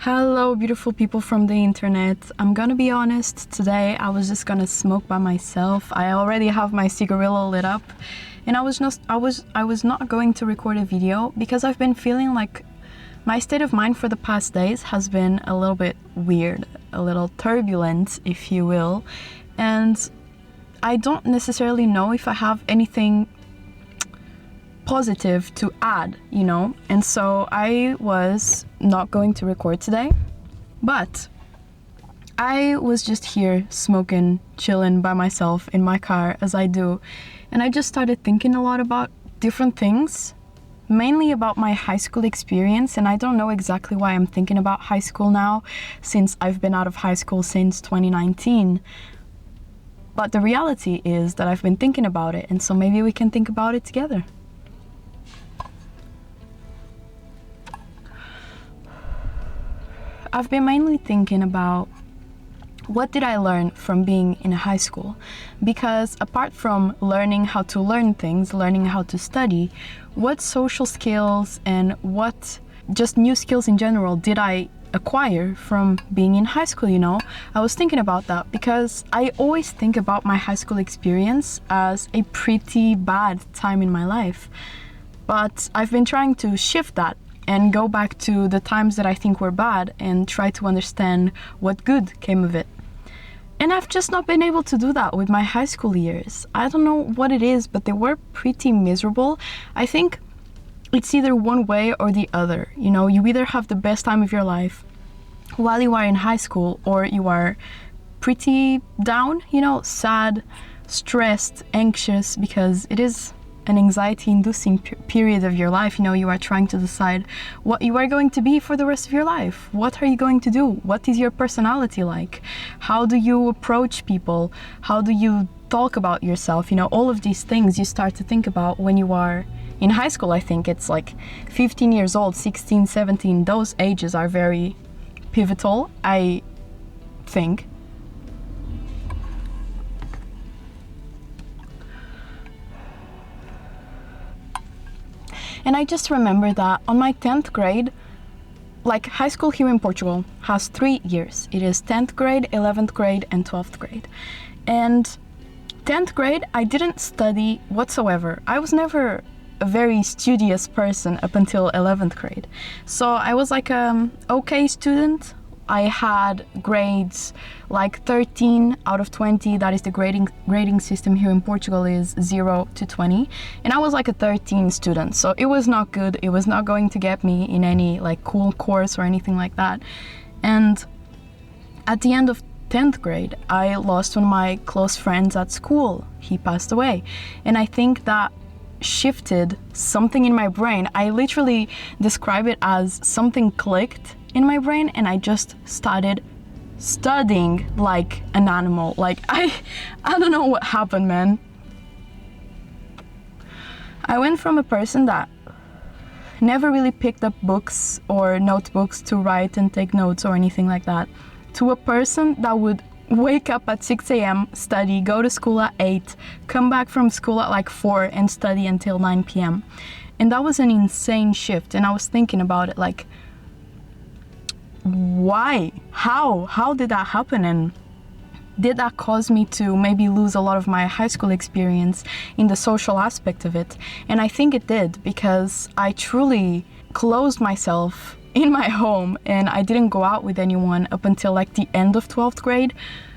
Hello, beautiful people from the internet. I'm gonna be honest, today I was just gonna smoke by myself. I already have my cigarillo lit up, and I was not going to record a video because I've been feeling like my state of mind for the past days has been a little bit weird, a little turbulent, if you will, and I don't necessarily know if I have anything positive to add, and so I was not going to record today, but I was just here smoking, chilling by myself in my car as I do, and I just started thinking a lot about different things, mainly about my high school experience. And I don't know exactly why I'm thinking about high school now, since I've been out of high school since 2019, but the reality is that I've been thinking about it, and so maybe we can think about it together. I've been mainly thinking about what did I learn from being in high school, because apart from learning how to learn things, learning how to study, what social skills and what just new skills in general did I acquire from being in high school, I was thinking about that because I always think about my high school experience as a pretty bad time in my life, but I've been trying to shift that and go back to the times that I think were bad and try to understand what good came of it. And I've just not been able to do that with my high school years. I don't know what it is, but they were pretty miserable. I think it's either one way or the other. You either have the best time of your life while you are in high school, or you are pretty down, sad, stressed, anxious, because it is an anxiety-inducing period of your life. You are trying to decide what you are going to be for the rest of your life. What are you going to do? What is your personality like? How do you approach people? How do you talk about yourself? All of these things you start to think about when you are in high school. I think it's like 15 years old, 16, 17. Those ages are very pivotal, I think. And I just remember that on my 10th grade, like high school here in Portugal has 3 years. It is 10th grade, 11th grade, and 12th grade. And 10th grade, I didn't study whatsoever. I was never a very studious person up until 11th grade. So I was like an okay student. I had grades like 13 out of 20. That is the grading system here in Portugal, is 0 to 20. And I was like a 13 student. So it was not good. It was not going to get me in any like cool course or anything like that. And at the end of 10th grade, I lost one of my close friends at school. He passed away. And I think that shifted something in my brain. I literally describe it as something clicked in my brain, and I just started studying like an animal. Like I don't know what happened, man. I went from a person that never really picked up books or notebooks to write and take notes or anything like that, to a person that would wake up at 6 a.m., study, go to school at 8, come back from school at like 4 and study until 9 p.m. And that was an insane shift. And I was thinking about it like, why? How did that happen? And did that cause me to maybe lose a lot of my high school experience in the social aspect of it? And I think it did, because I truly closed myself in my home and I didn't go out with anyone up until like the end of 12th grade.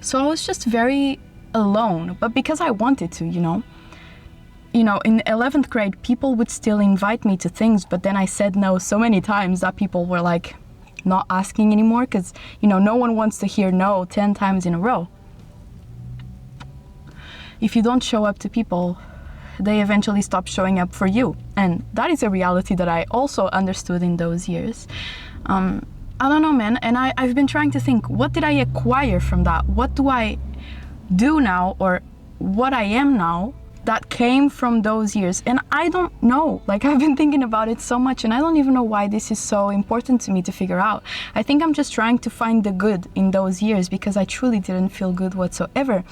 So I was just very alone, but because I wanted to, in 11th grade, people would still invite me to things, but then I said no so many times that people were like not asking anymore, because no one wants to hear no 10 times in a row. If you don't show up to people, they eventually stop showing up for you, and that is a reality that I also understood in those years. I don't know, man, and I've been trying to think, what did I acquire from that? What do I do now, or what I am now, that came from those years? And I don't know. Like, I've been thinking about it so much, and I don't even know why this is so important to me to figure out. I think I'm just trying to find the good in those years, because I truly didn't feel good whatsoever.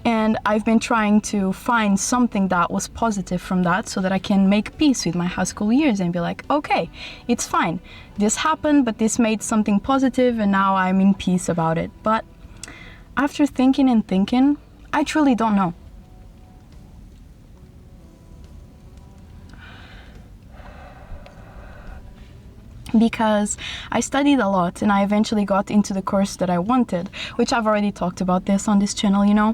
And I've been trying to find something that was positive from that so that I can make peace with my high school years and be like, okay, it's fine. This happened, but this made something positive and now I'm in peace about it. But after thinking and thinking, I truly don't know. Because I studied a lot and I eventually got into the course that I wanted, which I've already talked about this on this channel, you know.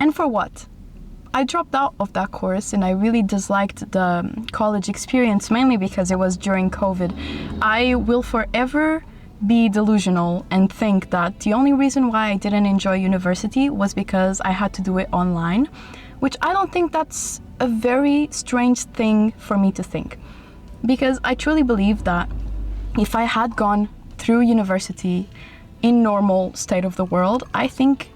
And for what? I dropped out of that course and I really disliked the college experience, mainly because it was during COVID. I will forever be delusional and think that the only reason why I didn't enjoy university was because I had to do it online, which I don't think that's a very strange thing for me to think. Because I truly believe that if I had gone through university in normal state of the world, I think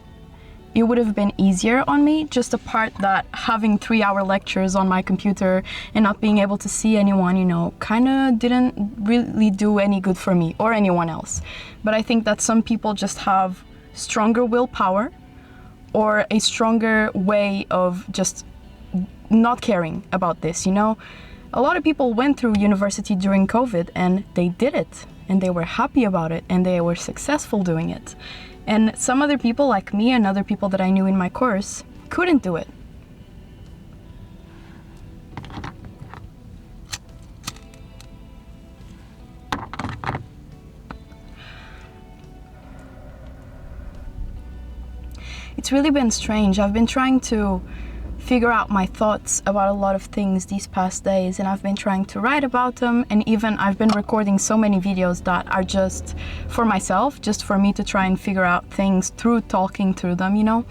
it would have been easier on me, just the part that having 3-hour lectures on my computer and not being able to see anyone, you know, kind of didn't really do any good for me or anyone else. But I think that some people just have stronger willpower or a stronger way of just not caring about this, you know. A lot of people went through university during COVID and they did it and they were happy about it and they were successful doing it. And some other people like me and other people that I knew in my course couldn't do it. It's really been strange. I've been trying to figure out my thoughts about a lot of things these past days, and I've been trying to write about them, and even I've been recording so many videos that are just for myself, just for me to try and figure out things through talking through them, you know.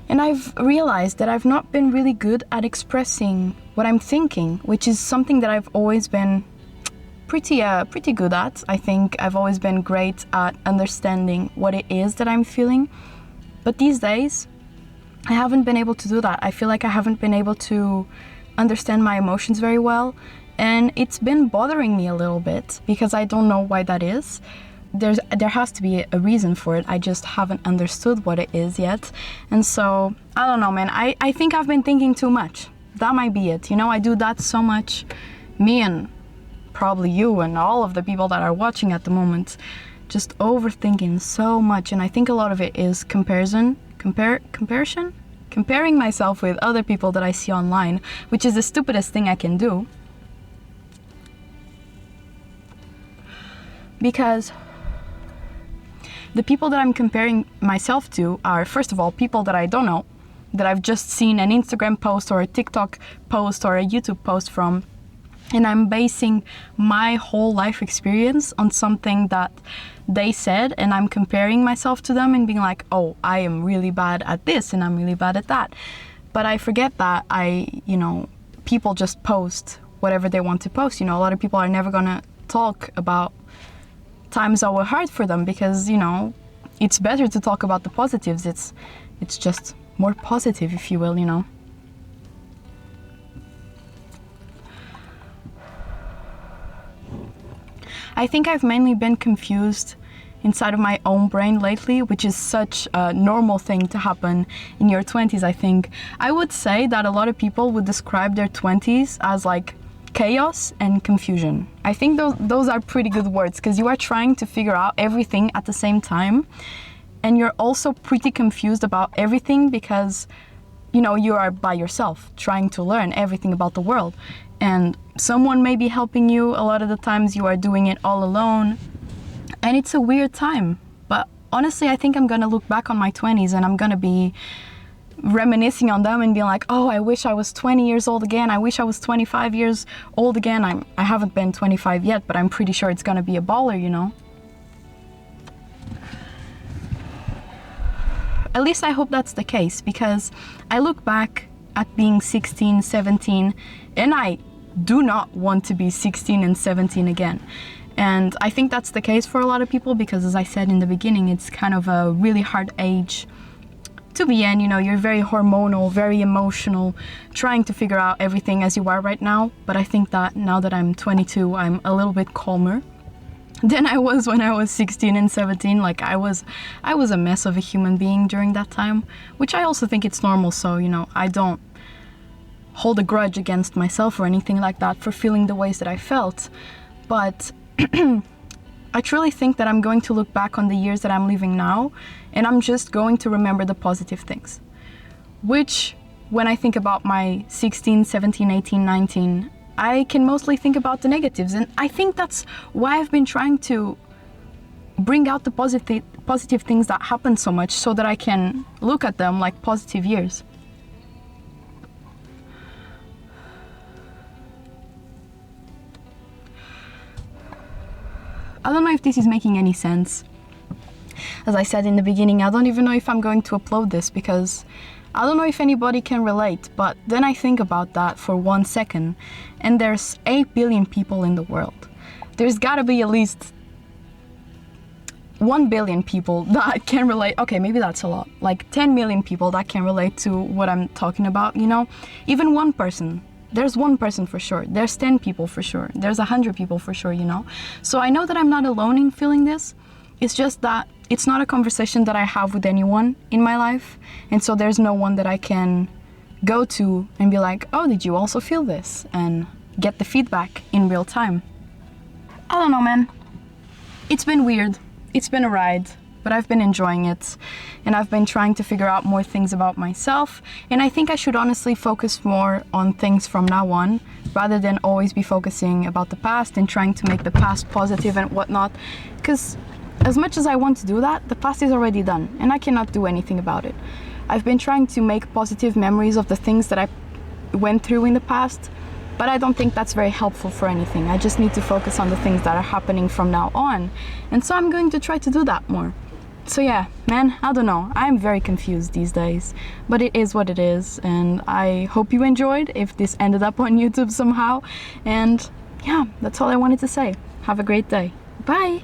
And I've realized that I've not been really good at expressing what I'm thinking, which is something that I've always been pretty good at. I think I've always been great at understanding what it is that I'm feeling, but these days I haven't been able to do that. I feel like I haven't been able to understand my emotions very well, and it's been bothering me a little bit because I don't know why that is. There has to be a reason for it. I just haven't understood what it is yet. And so, I don't know, man. I think I've been thinking too much. That might be it. You know, I do that so much. Me and probably you and all of the people that are watching at the moment, just overthinking so much. And I think a lot of it is comparison, comparing myself with other people that I see online, which is the stupidest thing I can do. Because the people that I'm comparing myself to are, first of all, people that I don't know, that I've just seen an Instagram post or a TikTok post or a YouTube post from, and I'm basing my whole life experience on something that they said, and I'm comparing myself to them and being like, oh, I am really bad at this and I'm really bad at that. But I forget that people just post whatever they want to post. You know, a lot of people are never gonna talk about times that were hard for them because, you know, it's better to talk about the positives. It's just more positive, if you will, you know. I think I've mainly been confused inside of my own brain lately, which is such a normal thing to happen in your 20s, I think. I would say that a lot of people would describe their 20s as like chaos and confusion. I think those are pretty good words because you are trying to figure out everything at the same time, and you're also pretty confused about everything because, you know, you are by yourself trying to learn everything about the world. And someone may be helping you. A lot of the times you are doing it all alone. And it's a weird time. But honestly, I think I'm gonna look back on my 20s and I'm gonna be reminiscing on them and being like, oh, I wish I was 20 years old again. I wish I was 25 years old again. I haven't been 25 yet, but I'm pretty sure it's gonna be a baller, you know? At least I hope that's the case, because I look back at being 16, 17, and I do not want to be 16 and 17 again. And I think that's the case for a lot of people because, as I said in the beginning, it's kind of a really hard age to be in. You know, you're very hormonal, very emotional, trying to figure out everything as you are right now. But I think that now that I'm 22, I'm a little bit calmer. than I was when I was 16 and 17. Like I was a mess of a human being during that time, which I also think it's normal. So, you know, I don't hold a grudge against myself or anything like that for feeling the ways that I felt. But I truly think that I'm going to look back on the years that I'm living now, and I'm just going to remember the positive things. Which, when I think about my 16, 17, 18, 19, I can mostly think about the negatives. And I think that's why I've been trying to bring out the positive things that happen so much, so that I can look at them like positive years. I don't know if this is making any sense. As I said in the beginning, I don't even know if I'm going to upload this, because I don't know if anybody can relate, but then I think about that for 1 second, and there's 8 billion people in the world. There's gotta be at least 1 billion people that can relate. Okay, maybe that's a lot. Like 10 million people that can relate to what I'm talking about, you know? Even one person. There's 1 person for sure. There's 10 people for sure. There's 100 people for sure, you know? So I know that I'm not alone in feeling this. It's just that it's not a conversation that I have with anyone in my life. And so there's no one that I can go to and be like, oh, did you also feel this? And get the feedback in real time. I don't know, man. It's been weird. It's been a ride, but I've been enjoying it. And I've been trying to figure out more things about myself. And I think I should honestly focus more on things from now on, rather than always be focusing about the past and trying to make the past positive and whatnot. Because as much as I want to do that, the past is already done and I cannot do anything about it. I've been trying to make positive memories of the things that I went through in the past, but I don't think that's very helpful for anything. I just need to focus on the things that are happening from now on. And so I'm going to try to do that more. So yeah, man, I don't know. I'm very confused these days, but it is what it is. And I hope you enjoyed if this ended up on YouTube somehow. And yeah, that's all I wanted to say. Have a great day. Bye.